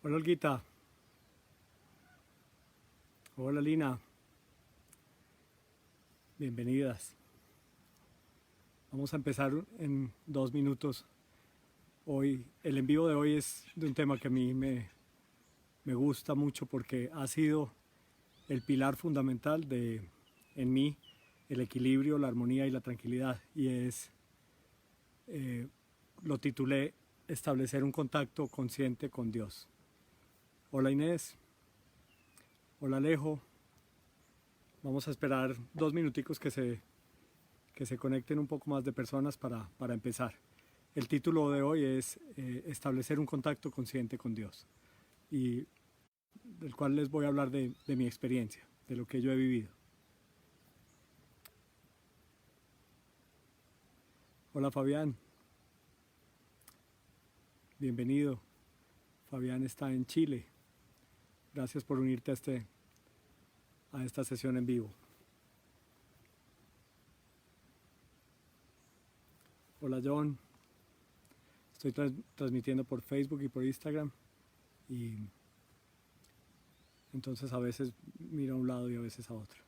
Hola Olguita, hola Lina, bienvenidas. Vamos a empezar en 2 minutos. Hoy, el en vivo de hoy es de un tema que a mí me gusta mucho porque ha sido el pilar fundamental en mí, el equilibrio, la armonía y la tranquilidad. Y eh, lo titulé Establecer un contacto consciente con Dios. Hola Inés, hola Alejo. Vamos a esperar 2 minuticos que se conecten un poco más de personas para empezar. El título de hoy es Establecer un contacto consciente con Dios, y del cual les voy a hablar de mi experiencia, de lo que yo he vivido. Hola Fabián, bienvenido. Fabián está en Chile. Gracias por unirte a esta sesión en vivo. Hola John, estoy transmitiendo por Facebook y por Instagram, y entonces a veces miro a un lado y a veces a otro.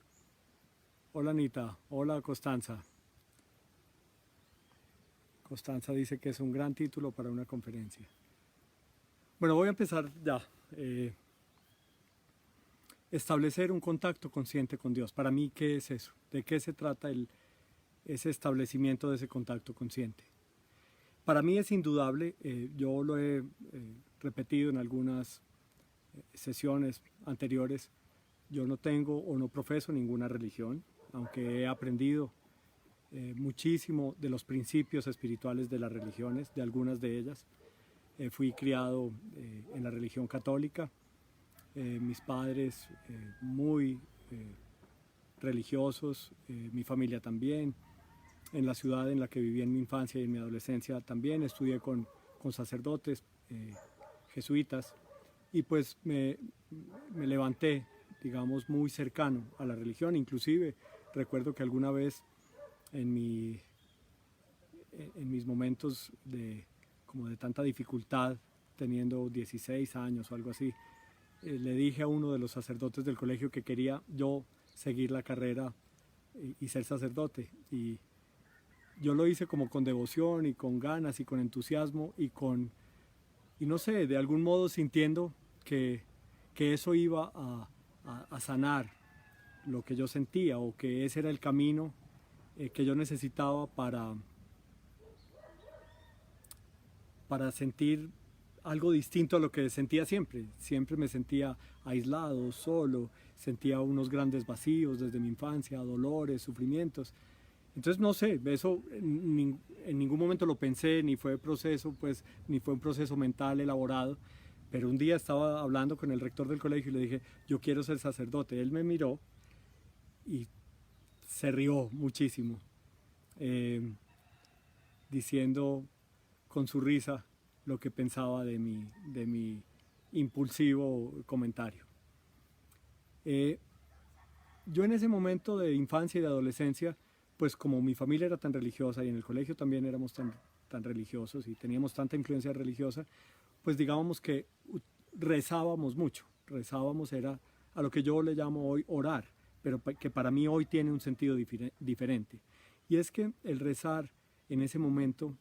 Hola Anita, hola Constanza. Constanza dice que es un gran título para una conferencia. Bueno, voy a empezar ya. Establecer un contacto consciente con Dios. Para mí, ¿qué es eso? ¿De qué se trata ese establecimiento de ese contacto consciente? Para mí es indudable, yo lo he repetido en algunas sesiones anteriores, yo no tengo o no profeso ninguna religión, aunque he aprendido muchísimo de los principios espirituales de las religiones, de algunas de ellas. Fui criado en la religión católica, mis padres muy religiosos, mi familia también. En la ciudad en la que viví en mi infancia y en mi adolescencia también estudié con sacerdotes jesuitas, y pues me levanté, digamos, muy cercano a la religión. Inclusive recuerdo que alguna vez en, mi, en mis momentos como de tanta dificultad, teniendo 16 años o algo así, le dije a uno de los sacerdotes del colegio que quería yo seguir la carrera y ser sacerdote. Y yo lo hice como con devoción y con ganas y con entusiasmo y no sé, de algún modo sintiendo que, que eso iba a sanar lo que yo sentía, o que ese era el camino que yo necesitaba para sentir algo distinto a lo que sentía siempre. Siempre me sentía aislado, solo, sentía unos grandes vacíos desde mi infancia, dolores, sufrimientos. Entonces no sé, eso en ningún momento lo pensé, ni fue proceso, pues, ni fue un proceso mental elaborado. Pero un día estaba hablando con el rector del colegio y le dije, yo quiero ser sacerdote. Él me miró y se rió muchísimo, eh, diciendo con su risa lo que pensaba de mi impulsivo comentario. Yo en ese momento de infancia y de adolescencia, pues como mi familia era tan religiosa y en el colegio también éramos tan religiosos y teníamos tanta influencia religiosa, pues digamos que rezábamos mucho. Rezábamos era a lo que yo le llamo hoy orar, pero que para mí hoy tiene un sentido diferente. Y es que el rezar en ese momento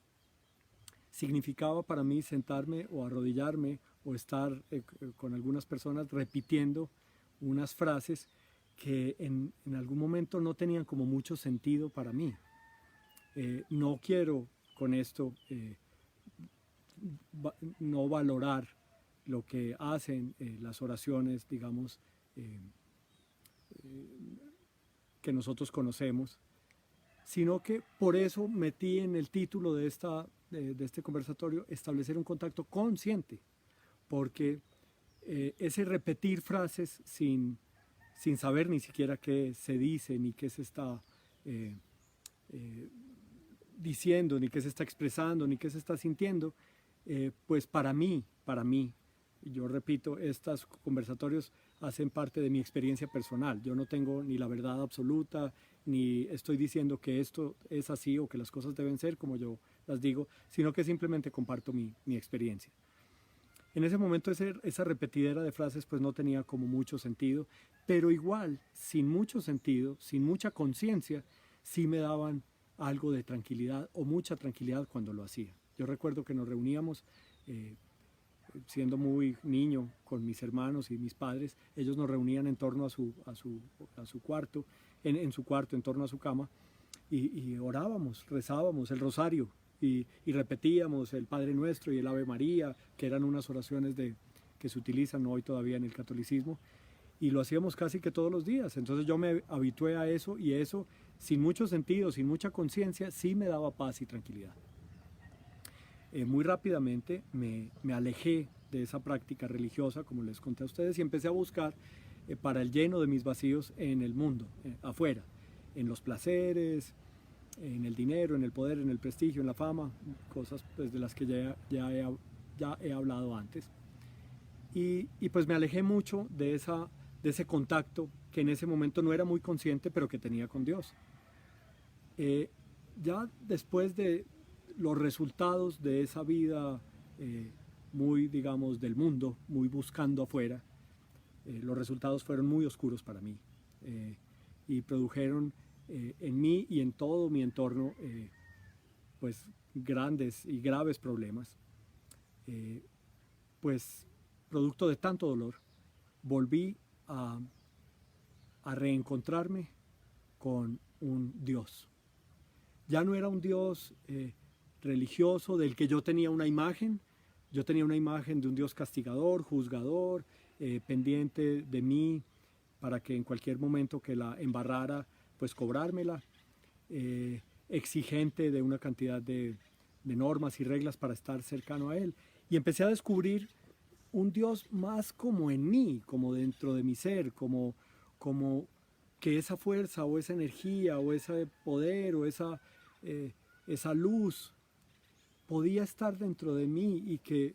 significaba para mí sentarme o arrodillarme o estar con algunas personas repitiendo unas frases que en algún momento no tenían como mucho sentido para mí. No quiero con esto no valorar lo que hacen las oraciones, digamos, eh, que nosotros conocemos, sino que por eso metí en el título de este conversatorio establecer un contacto consciente, porque ese repetir frases sin saber ni siquiera qué se dice, ni qué se está eh, eh, diciendo, ni qué se está expresando, ni qué se está sintiendo, pues para mí, yo repito, estos conversatorios hacen parte de mi experiencia personal. Yo no tengo ni la verdad absoluta, ni estoy diciendo que esto es así o que las cosas deben ser como yo las digo, sino que simplemente comparto mi experiencia. En ese momento esa repetidera de frases pues no tenía como mucho sentido, pero igual, sin mucho sentido, sin mucha conciencia, sí me daban algo de tranquilidad o mucha tranquilidad cuando lo hacía. Yo recuerdo que nos reuníamos, siendo muy niño, con mis hermanos y mis padres. Ellos nos reunían en torno a su cuarto, en su cuarto, en torno a su cama, y orábamos, rezábamos el rosario y repetíamos el Padre Nuestro y el Ave María, que eran unas oraciones que se utilizan hoy todavía en el catolicismo, y lo hacíamos casi que todos los días. Entonces yo me habitué a eso, y eso, sin mucho sentido, sin mucha conciencia, sí me daba paz y tranquilidad. Muy rápidamente me alejé de esa práctica religiosa, como les conté a ustedes, y empecé a buscar para el lleno de mis vacíos en el mundo, afuera, en los placeres, en el dinero, en el poder, en el prestigio, en la fama, cosas pues, de las que ya he hablado antes. Y pues me alejé mucho de ese contacto que en ese momento no era muy consciente, pero que tenía con Dios. Ya después de los resultados de esa vida muy, digamos, del mundo, muy buscando afuera, los resultados fueron muy oscuros para mí y produjeron en mí y en todo mi entorno pues grandes y graves problemas. Pues producto de tanto dolor, volví a reencontrarme con un Dios. Ya no era un Dios religioso del que yo tenía una imagen. Yo tenía una imagen de un Dios castigador, juzgador, pendiente de mí para que en cualquier momento que la embarrara, pues cobrármela, exigente de una cantidad de normas y reglas para estar cercano a Él. Y empecé a descubrir un Dios más como en mí, como dentro de mi ser, como que esa fuerza o esa energía o ese poder o esa luz podía estar dentro de mí, y que,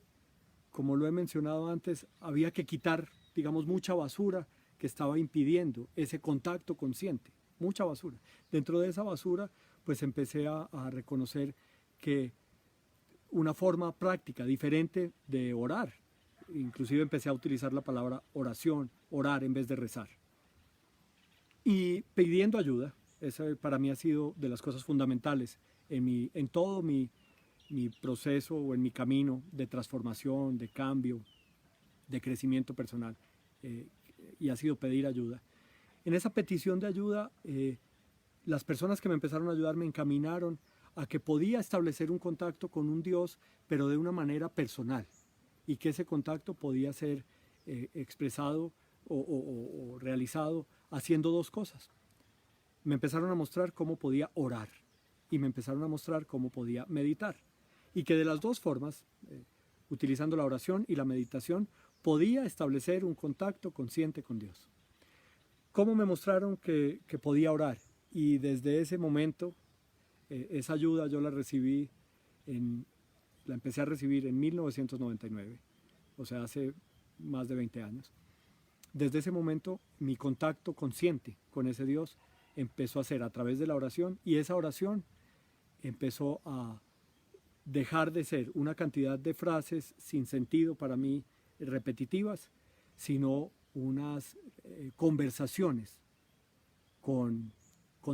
como lo he mencionado antes, había que quitar, digamos, mucha basura que estaba impidiendo ese contacto consciente, mucha basura. Dentro de esa basura, pues empecé a reconocer que una forma práctica, diferente de orar, inclusive empecé a utilizar la palabra oración, orar en vez de rezar. Y pidiendo ayuda, eso para mí ha sido de las cosas fundamentales en todo mi proceso o en mi camino de transformación, de cambio, de crecimiento personal, y ha sido pedir ayuda. En esa petición de ayuda, las personas que me empezaron a ayudar me encaminaron a que podía establecer un contacto con un Dios, pero de una manera personal, y que ese contacto podía ser expresado o realizado haciendo dos cosas. Me empezaron a mostrar cómo podía orar, y me empezaron a mostrar cómo podía meditar, y que de las dos formas, utilizando la oración y la meditación, podía establecer un contacto consciente con Dios. ¿Cómo me mostraron que podía orar? Y desde ese momento, esa ayuda yo la empecé a recibir en 1999, o sea, hace más de 20 años. Desde ese momento, mi contacto consciente con ese Dios empezó a ser a través de la oración, y esa oración empezó a dejar de ser una cantidad de frases sin sentido para mí, repetitivas, sino unas conversaciones con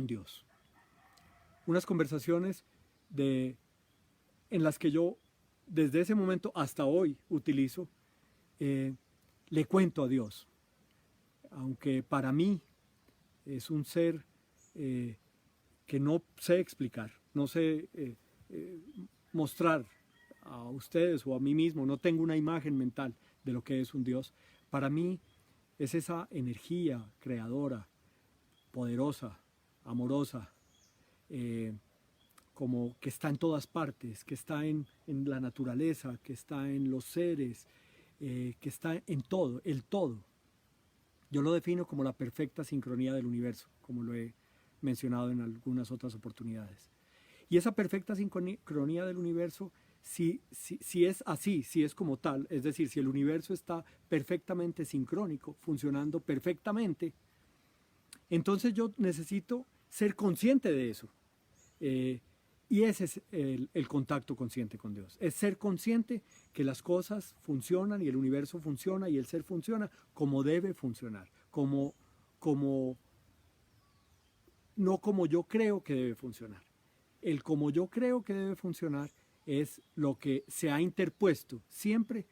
Dios. Unas conversaciones en las que yo, desde ese momento hasta hoy, utilizo, le cuento a Dios. Aunque para mí es un ser que no sé explicar, no sé mostrar a ustedes o a mí mismo, no tengo una imagen mental de lo que es un Dios. Para mí es esa energía creadora, poderosa, amorosa, como que está en todas partes, que está en la naturaleza, que está en los seres, que está en todo, el todo. Yo lo defino como la perfecta sincronía del universo, como lo he mencionado en algunas otras oportunidades. Y esa perfecta sincronía del universo, si es así, si es como tal, es decir, si el universo está perfectamente sincrónico, funcionando perfectamente, entonces yo necesito ser consciente de eso. Y ese es el contacto consciente con Dios. Es ser consciente que las cosas funcionan y el universo funciona y el ser funciona como debe funcionar, no como yo creo que debe funcionar. El como yo creo que debe funcionar es lo que se ha interpuesto siempre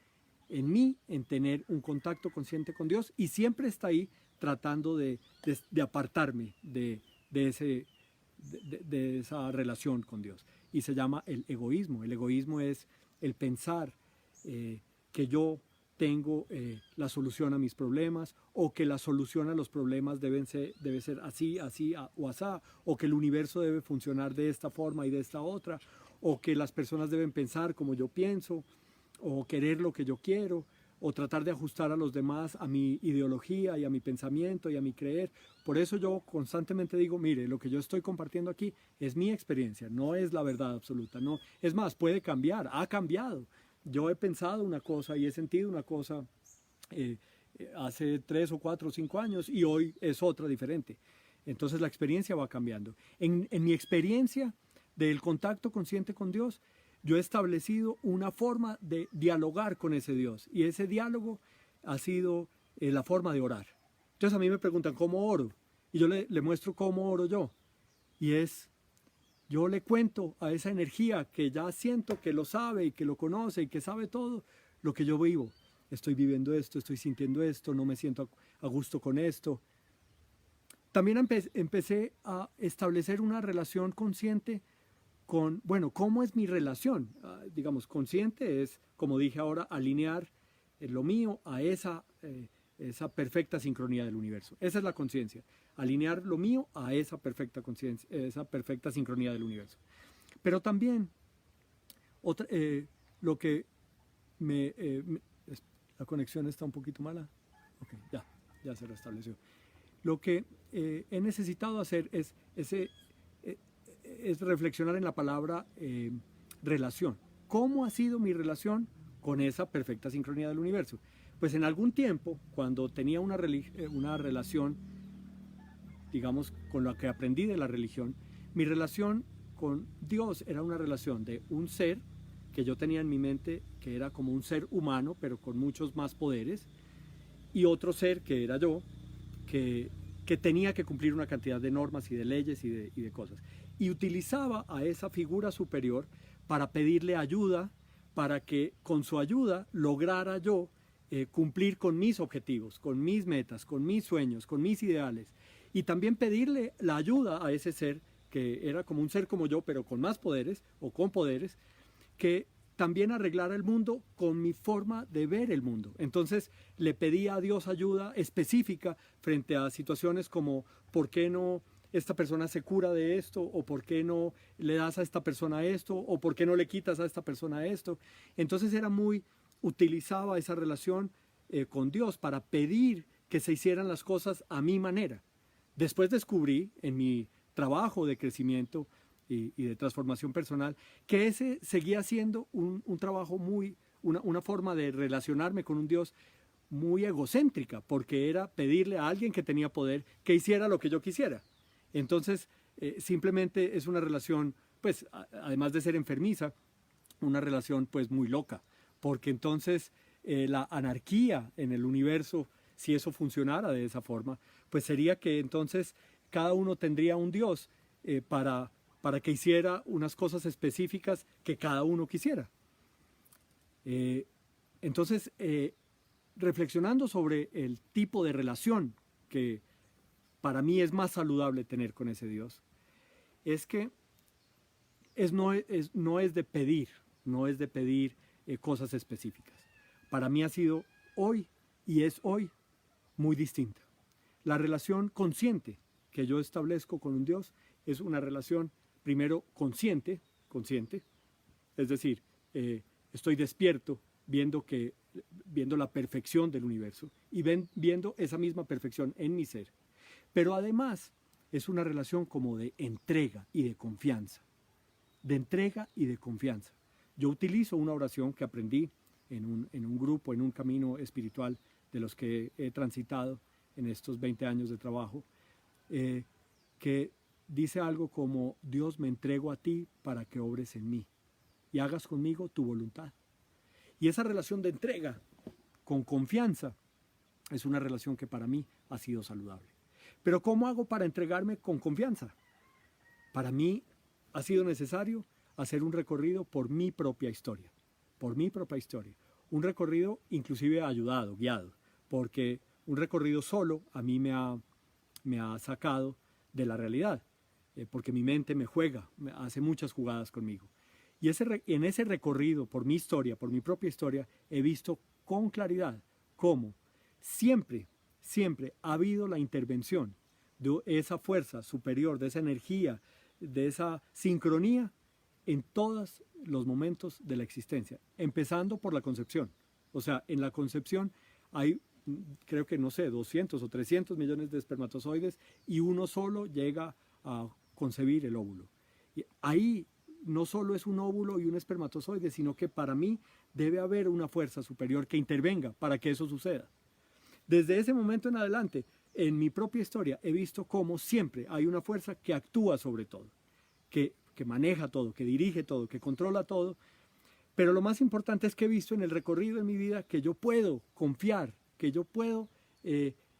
en mí, en tener un contacto consciente con Dios, y siempre está ahí tratando de apartarme de esa relación con Dios. Y se llama el egoísmo. El egoísmo es el pensar que yo tengo la solución a mis problemas, o que la solución a los problemas debe ser así, así o asá, o que el universo debe funcionar de esta forma y de esta otra, o que las personas deben pensar como yo pienso, o querer lo que yo quiero, o tratar de ajustar a los demás a mi ideología y a mi pensamiento y a mi creer. Por eso yo constantemente digo, mire, lo que yo estoy compartiendo aquí es mi experiencia, no es la verdad absoluta. No. Es más, puede cambiar, ha cambiado. Yo he pensado una cosa y he sentido una cosa hace 3 o 4 o 5 años, y hoy es otra diferente. Entonces la experiencia va cambiando. En mi experiencia del contacto consciente con Dios, yo he establecido una forma de dialogar con ese Dios, y ese diálogo ha sido la forma de orar. Entonces a mí me preguntan cómo oro, y yo le muestro cómo oro yo, y yo le cuento a esa energía que ya siento que lo sabe y que lo conoce y que sabe todo, lo que yo vivo. Estoy viviendo esto, estoy sintiendo esto, no me siento a gusto con esto. También empecé a establecer una relación consciente con, bueno, ¿cómo es mi relación? Digamos, consciente es, como dije ahora, alinear lo mío a esa perfecta sincronía del universo. Esa es la conciencia, alinear lo mío a esa perfecta conciencia, esa perfecta sincronía del universo. Pero también, lo que la conexión está un poquito mala. Ok, ya se restableció. Lo que he necesitado hacer es reflexionar en la palabra relación. ¿Cómo ha sido mi relación con esa perfecta sincronía del universo? Pues en algún tiempo, cuando tenía una relación, digamos, con lo que aprendí de la religión, mi relación con Dios era una relación de un ser que yo tenía en mi mente, que era como un ser humano, pero con muchos más poderes, y otro ser que era yo, que tenía que cumplir una cantidad de normas y de leyes y de cosas. Y utilizaba a esa figura superior para pedirle ayuda, para que con su ayuda lograra yo cumplir con mis objetivos, con mis metas, con mis sueños, con mis ideales. Y también pedirle la ayuda a ese ser, que era como un ser como yo, pero con más poderes, o con poderes, que también arreglara el mundo con mi forma de ver el mundo. Entonces le pedía a Dios ayuda específica frente a situaciones como ¿por qué no esta persona se cura de esto? ¿O por qué no le das a esta persona esto? ¿O por qué no le quitas a esta persona esto? Entonces utilizaba esa relación con Dios para pedir que se hicieran las cosas a mi manera. Después descubrí en mi trabajo de crecimiento y de transformación personal, que ese seguía siendo un trabajo una forma de relacionarme con un Dios muy egocéntrica, porque era pedirle a alguien que tenía poder que hiciera lo que yo quisiera. Entonces, simplemente es una relación, pues, además de ser enfermiza, una relación pues muy loca, porque entonces la anarquía en el universo, si eso funcionara de esa forma, pues sería que entonces cada uno tendría un Dios para que hiciera unas cosas específicas que cada uno quisiera. Entonces, reflexionando sobre el tipo de relación que para mí es más saludable tener con ese Dios, es que no es de pedir, cosas específicas. Para mí ha sido hoy, y es hoy, muy distinta. La relación consciente que yo establezco con un Dios es una relación primero consciente, es decir, estoy despierto viendo la perfección del universo y viendo esa misma perfección en mi ser. Pero además es una relación como de entrega y de confianza. Yo utilizo una oración que aprendí en un grupo, en un camino espiritual de los que he transitado en estos 20 años de trabajo, que dice algo como: Dios, me entrego a ti para que obres en mí y hagas conmigo tu voluntad. Y esa relación de entrega con confianza es una relación que para mí ha sido saludable. Pero ¿cómo hago para entregarme con confianza? Para mí ha sido necesario hacer un recorrido por mi propia historia, un recorrido inclusive ayudado, guiado, porque un recorrido solo a mí me ha sacado de la realidad, porque mi mente me juega, hace muchas jugadas conmigo. Y en ese recorrido por mi historia, por mi propia historia, he visto con claridad cómo siempre ha habido la intervención de esa fuerza superior, de esa energía, de esa sincronía en todos los momentos de la existencia, empezando por la concepción. O sea, en la concepción hay, creo que, no sé, 200 o 300 millones de espermatozoides y uno solo llega a concebir el óvulo. Y ahí no solo es un óvulo y un espermatozoide, sino que para mí debe haber una fuerza superior que intervenga para que eso suceda. Desde ese momento en adelante, en mi propia historia, he visto cómo siempre hay una fuerza que actúa sobre todo, que maneja todo, que dirige todo, que controla todo. Pero lo más importante es que he visto en el recorrido de mi vida que yo puedo confiar, que yo puedo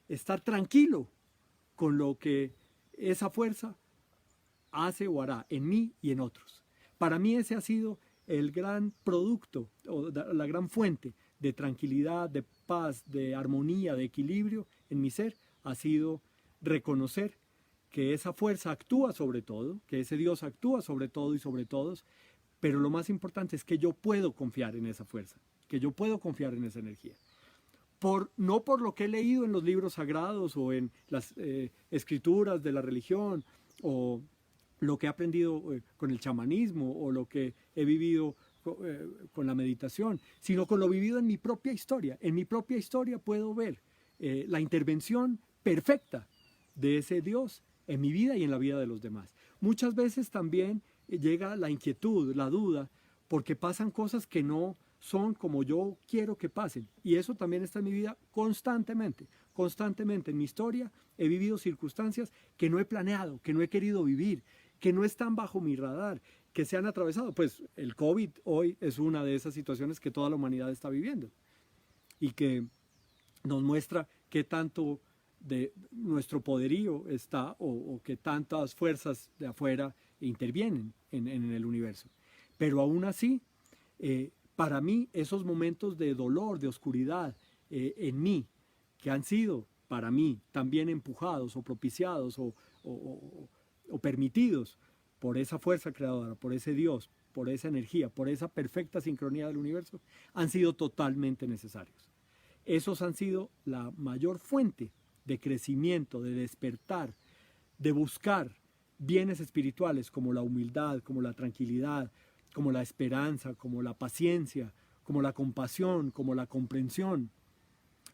estar tranquilo con lo que esa fuerza hace o hará en mí y en otros. Para mí ese ha sido el gran producto, o la gran fuente de tranquilidad, de paz, de armonía, de equilibrio en mi ser, ha sido reconocer que esa fuerza actúa sobre todo, que ese Dios actúa sobre todo y sobre todos, pero lo más importante es que yo puedo confiar en esa fuerza, que yo puedo confiar en esa energía. No por lo que he leído en los libros sagrados o en las escrituras de la religión, o lo que he aprendido con el chamanismo, o lo que he vivido con la meditación, sino con lo vivido en mi propia historia. En mi propia historia puedo ver la intervención perfecta de ese Dios en mi vida y en la vida de los demás. Muchas veces también llega la inquietud, la duda, porque pasan cosas que no son como yo quiero que pasen. Y eso también está en mi vida constantemente. Constantemente en mi historia he vivido circunstancias que no he planeado, que no he querido vivir, que no están bajo mi radar, que se han atravesado. Pues el COVID hoy es una de esas situaciones que toda la humanidad está viviendo y que nos muestra qué tanto de nuestro poderío está, o que tantas fuerzas de afuera intervienen en el universo. Pero aún así, para mí, esos momentos de dolor, de oscuridad en mí, que han sido para mí también empujados o propiciados o permitidos por esa fuerza creadora, por ese Dios, por esa energía, por esa perfecta sincronía del universo, han sido totalmente necesarios. Esos han sido la mayor fuente de crecimiento, de despertar, de buscar bienes espirituales como la humildad, como la tranquilidad, como la esperanza, como la paciencia, como la compasión, como la comprensión,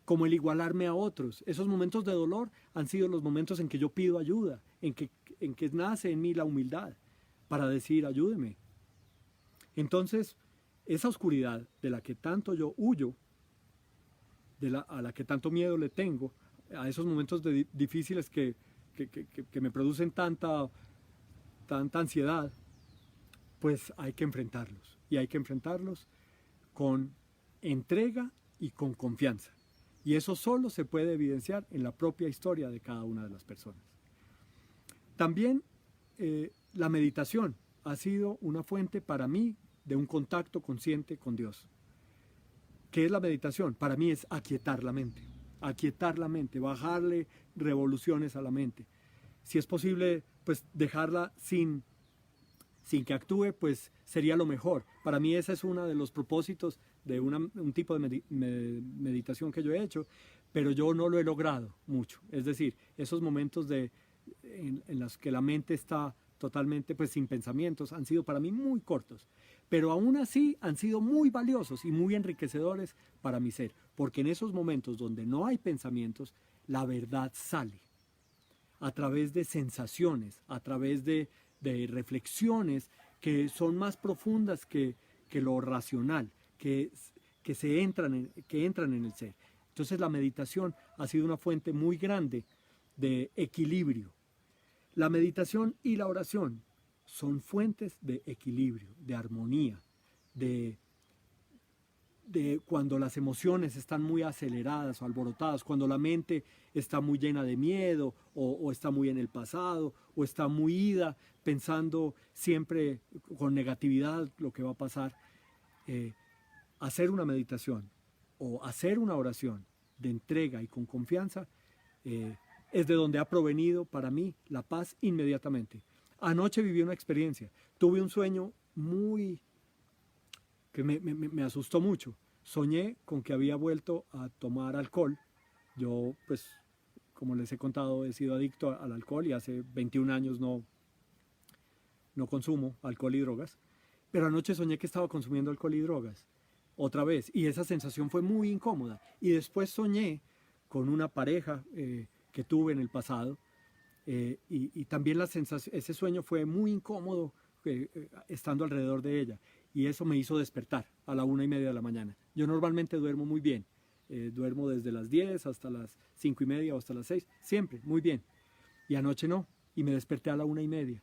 como el igualarme a otros. Esos momentos de dolor han sido los momentos en que yo pido ayuda, en que nace en mí la humildad para decir: ayúdeme. Entonces, esa oscuridad de la que tanto yo huyo, a la que tanto miedo le tengo, a esos momentos difíciles que me producen tanta ansiedad, pues hay que enfrentarlos. Y hay que enfrentarlos con entrega y con confianza. Y eso solo se puede evidenciar en la propia historia de cada una de las personas. También la meditación ha sido una fuente para mí de un contacto consciente con Dios. ¿Qué es la meditación? Para mí es aquietar la mente, bajarle revoluciones a la mente. Si es posible, pues dejarla sin que actúe, pues sería lo mejor. Para mí ese es uno de los propósitos de un tipo de meditación que yo he hecho, pero yo no lo he logrado mucho. Es decir, esos momentos en los que la mente está totalmente pues sin pensamientos han sido para mí muy cortos, pero aún así han sido muy valiosos y muy enriquecedores para mi ser, porque en esos momentos donde no hay pensamientos, la verdad sale a través de sensaciones, a través de reflexiones que son más profundas que lo racional, que entran en el ser. Entonces la meditación ha sido una fuente muy grande de equilibrio. La meditación y la oración son fuentes de equilibrio, de armonía, de cuando las emociones están muy aceleradas o alborotadas, cuando la mente está muy llena de miedo o está muy en el pasado o está muy ida pensando siempre con negatividad lo que va a pasar. Hacer una meditación o hacer una oración de entrega y con confianza es de donde ha provenido para mí la paz inmediatamente. Anoche viví una experiencia, tuve un sueño que me asustó mucho. Soñé con que había vuelto a tomar alcohol. Yo, pues, como les he contado, he sido adicto al alcohol y hace 21 años no consumo alcohol y drogas. Pero anoche soñé que estaba consumiendo alcohol y drogas otra vez y esa sensación fue muy incómoda. Y después soñé con una pareja que tuve en el pasado y también ese sueño fue muy incómodo estando alrededor de ella y eso me hizo despertar a la 1:30 de la mañana. Yo normalmente duermo muy bien, duermo desde las 10 hasta las 5:30 o hasta las 6, siempre muy bien. Y anoche no, y me desperté a la 1:30.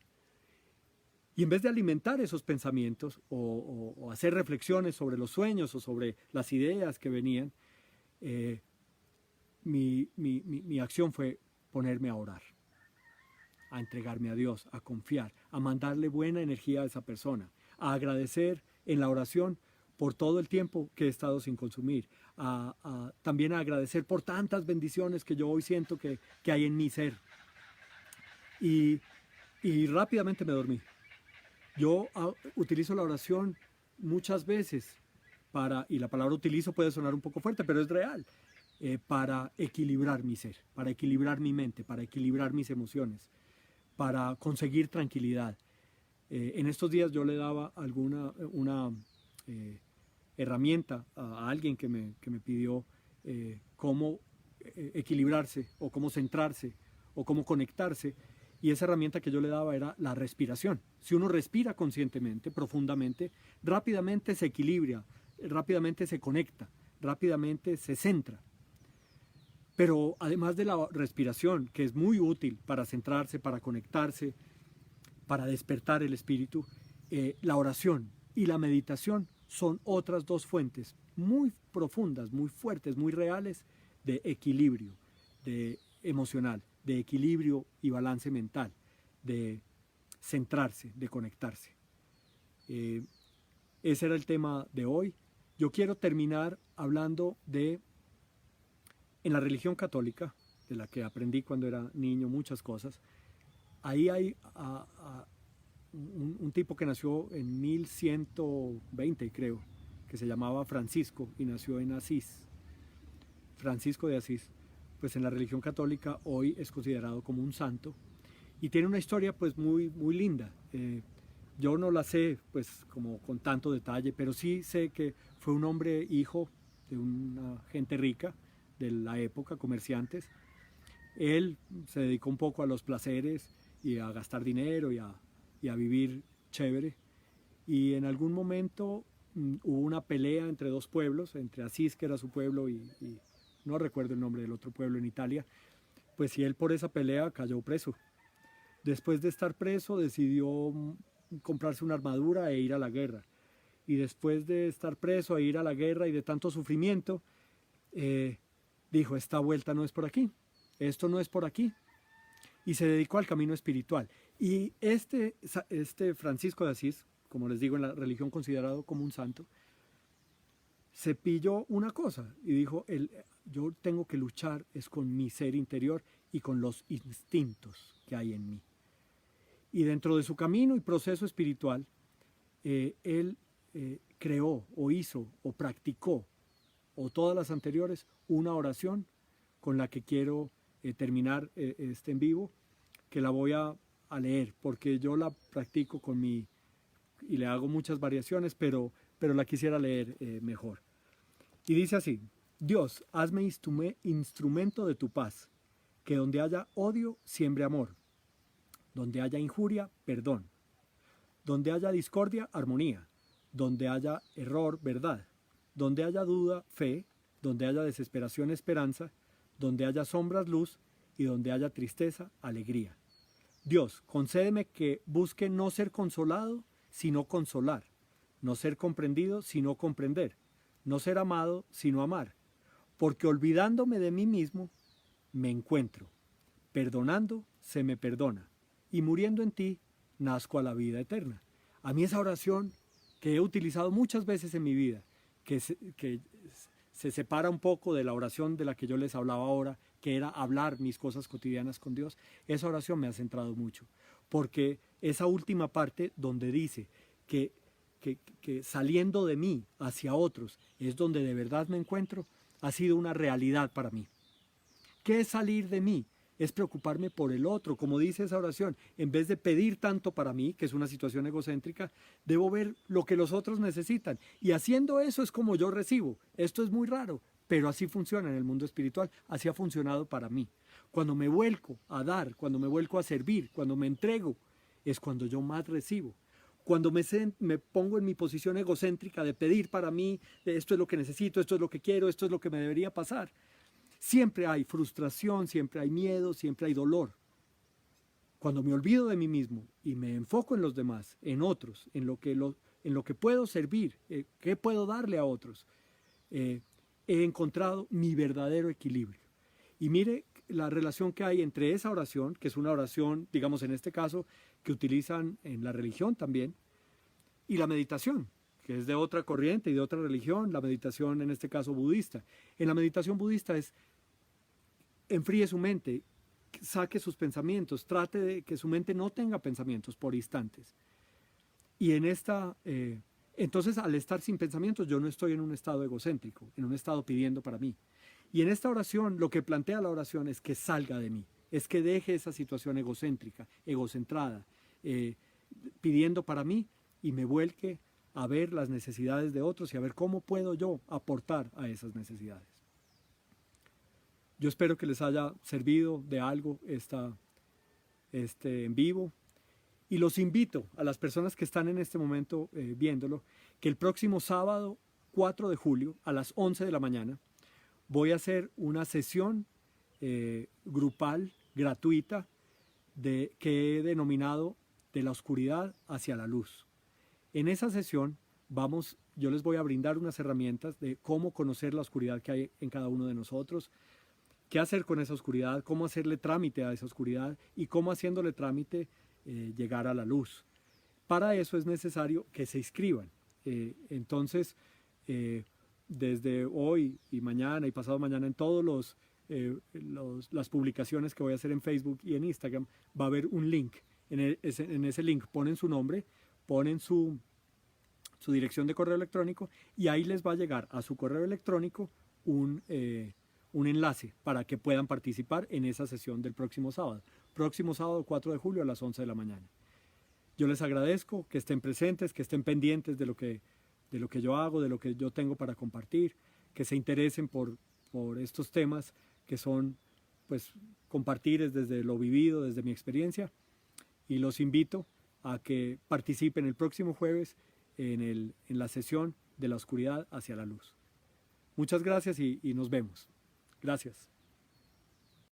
Y en vez de alimentar esos pensamientos o hacer reflexiones sobre los sueños o sobre las ideas que venían, mi acción fue ponerme a orar, a entregarme a Dios, a confiar, a mandarle buena energía a esa persona, a agradecer en la oración por todo el tiempo que he estado sin consumir, también a agradecer por tantas bendiciones que yo hoy siento que hay en mi ser. Y rápidamente me dormí. Yo utilizo la oración muchas veces y la palabra utilizo puede sonar un poco fuerte, pero es real, para equilibrar mi ser, para equilibrar mi mente, para equilibrar mis emociones, para conseguir tranquilidad. En estos días yo le daba una herramienta a alguien que me pidió cómo equilibrarse o cómo centrarse o cómo conectarse. Y esa herramienta que yo le daba era la respiración. Si uno respira conscientemente, profundamente, rápidamente se equilibra, rápidamente se conecta, rápidamente se centra. Pero además de la respiración, que es muy útil para centrarse, para conectarse, para despertar el espíritu, la oración y la meditación son otras dos fuentes muy profundas, muy fuertes, muy reales de equilibrio emocional, de equilibrio y balance mental, de centrarse, de conectarse. Ese era el tema de hoy. Yo quiero terminar hablando en la religión católica, de la que aprendí cuando era niño muchas cosas. Ahí hay un tipo que nació en 1120, creo, que se llamaba Francisco y nació en Asís. Francisco de Asís. Pues en la religión católica hoy es considerado como un santo y tiene una historia pues muy, muy linda. Yo no la sé pues como con tanto detalle, pero sí sé que fue un hombre hijo de una gente rica de la época, comerciantes. Él se dedicó un poco a los placeres y a gastar dinero y a vivir chévere. Y en algún momento hubo una pelea entre dos pueblos, entre Asís, que era su pueblo, y no recuerdo el nombre del otro pueblo en Italia, pues si él por esa pelea cayó preso. Después de estar preso decidió comprarse una armadura e ir a la guerra. Y después de estar preso e ir a la guerra y de tanto sufrimiento, dijo, esta vuelta no es por aquí, esto no es por aquí. Y se dedicó al camino espiritual. Y este Francisco de Asís, como les digo, en la religión considerado como un santo, se pilló una cosa y dijo, yo tengo que luchar es con mi ser interior y con los instintos que hay en mí. Y dentro de su camino y proceso espiritual, él creó o hizo o practicó, o todas las anteriores, una oración con la que quiero terminar este en vivo, que la voy a leer, porque yo la practico y le hago muchas variaciones, pero la quisiera leer mejor. Y dice así, Dios, hazme instrumento de tu paz, que donde haya odio, siembre amor, donde haya injuria, perdón, donde haya discordia, armonía, donde haya error, verdad, donde haya duda, fe, donde haya desesperación, esperanza, donde haya sombras, luz, y donde haya tristeza, alegría. Dios, concédeme que busque no ser consolado, sino consolar, no ser comprendido, sino comprender, no ser amado, sino amar, porque olvidándome de mí mismo, me encuentro, perdonando, se me perdona, y muriendo en ti, nazco a la vida eterna. A mí esa oración que he utilizado muchas veces en mi vida, que se separa un poco de la oración de la que yo les hablaba ahora, que era hablar mis cosas cotidianas con Dios, esa oración me ha centrado mucho, porque esa última parte donde dice que saliendo de mí hacia otros es donde de verdad me encuentro, ha sido una realidad para mí. ¿Qué es salir de mí? Es preocuparme por el otro, como dice esa oración. En vez de pedir tanto para mí, que es una situación egocéntrica, debo ver lo que los otros necesitan. Y haciendo eso es como yo recibo. Esto es muy raro, pero así funciona en el mundo espiritual. Así ha funcionado para mí. Cuando me vuelco a dar, cuando me vuelco a servir, cuando me entrego, es cuando yo más recibo. Cuando me pongo en mi posición egocéntrica de pedir para mí, esto es lo que necesito, esto es lo que quiero, esto es lo que me debería pasar, siempre hay frustración, siempre hay miedo, siempre hay dolor. Cuando me olvido de mí mismo y me enfoco en los demás, en otros, en lo que puedo servir, qué puedo darle a otros, he encontrado mi verdadero equilibrio. Y mire la relación que hay entre esa oración, que es una oración, digamos en este caso, que utilizan en la religión también, y la meditación, que es de otra corriente y de otra religión, la meditación en este caso budista. En la meditación budista es enfríe su mente, saque sus pensamientos, trate de que su mente no tenga pensamientos por instantes. Y en entonces al estar sin pensamientos yo no estoy en un estado egocéntrico, en un estado pidiendo para mí. Y en esta oración lo que plantea la oración es que salga de mí, es que deje esa situación egocéntrica, egocentrada, pidiendo para mí y me vuelque a ver las necesidades de otros y a ver cómo puedo yo aportar a esas necesidades. Yo espero que les haya servido de algo este en vivo y los invito a las personas que están en este momento viéndolo, que el próximo sábado 4 de julio a las 11 de la mañana voy a hacer una sesión grupal, gratuita, que he denominado de la oscuridad hacia la luz. En esa sesión yo les voy a brindar unas herramientas de cómo conocer la oscuridad que hay en cada uno de nosotros, qué hacer con esa oscuridad, cómo hacerle trámite a esa oscuridad y cómo haciéndole trámite llegar a la luz. Para eso es necesario que se inscriban. Entonces, desde hoy y mañana y pasado mañana en todas las publicaciones que voy a hacer en Facebook y en Instagram va a haber un link. En ese link ponen su nombre, ponen su dirección de correo electrónico y ahí les va a llegar a su correo electrónico un enlace para que puedan participar en esa sesión del próximo sábado 4 de julio a las 11 de la mañana. Yo les agradezco que estén presentes, que estén pendientes de lo que yo hago, de lo que yo tengo para compartir, que se interesen por estos temas que son pues compartir desde lo vivido, desde mi experiencia, y los invito a que participen el próximo jueves en la sesión de la oscuridad hacia la luz. Muchas gracias y nos vemos. Gracias.